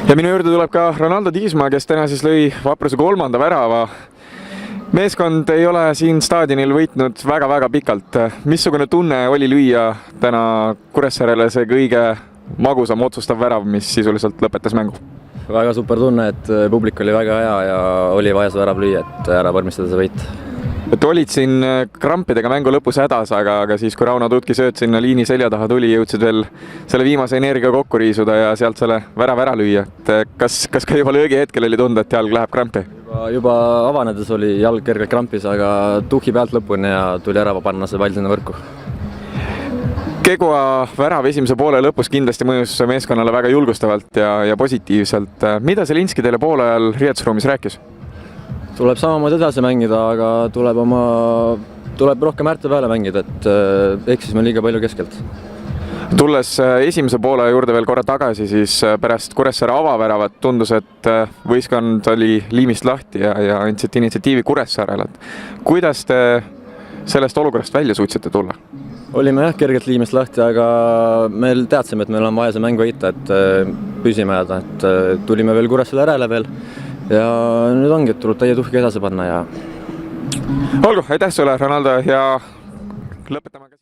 Ja minu juurde tuleb ka Ronaldo Tiismaa, kes täna siis lõi Vapruse 3. värava. Meeskond ei ole siin staadionil võitnud väga-väga pikalt. Missugune tunne oli lüüa täna Kuressaarele see kõige magusam otsustav värav, mis sisuliselt lõpetas mängu? Väga super tunne, et publik oli väga hea ja oli vaja see värav lüüa, et ära vormistada see võit. Et olid siin krampidega mängu lõpus hädas, aga siis kui Rauno Tutki sööt sinna liini selja taha tuli, jõudsid veel selle viimase energia kokku riisuda ja sealt selle värav ära lüüa. Kas ka juba löögi hetkel oli tunda, et jalg läheb krampi? Juba avanedes oli jalg kergelt krampis, aga tuhhi pealt lõpuni ja tuli ära panna see pall sinna võrku. Kegua värav esimese poole lõpus kindlasti mõjus meeskonnale väga julgustavalt ja positiivselt. Mida Zelinski teile poole ajal riietusruumis rääkis? Tuleb samamoodi edasi mängida, aga tuleb rohkem äärte peale mängida, et eksis me liiga palju keskelt. Tulles esimese poole juurde veel korra tagasi, siis pärast Kuressaare avaväravat tundus, et võistkond oli liimist lahti ja andsid initsiatiivi Kuressaarele. Kuidas te sellest olukorrast välja suutsite tulla? Olime kergelt liimist lahti, aga me teadsime, et meil on vaja see mäng võita, et püsime jääda, et tulime veel Kuressaare järele veel. Ja nüüd ongi, et tuleb täie tuhki edasi panna ja... Olgu, aitäh sulle, Ronaldo, ja lõpetame ka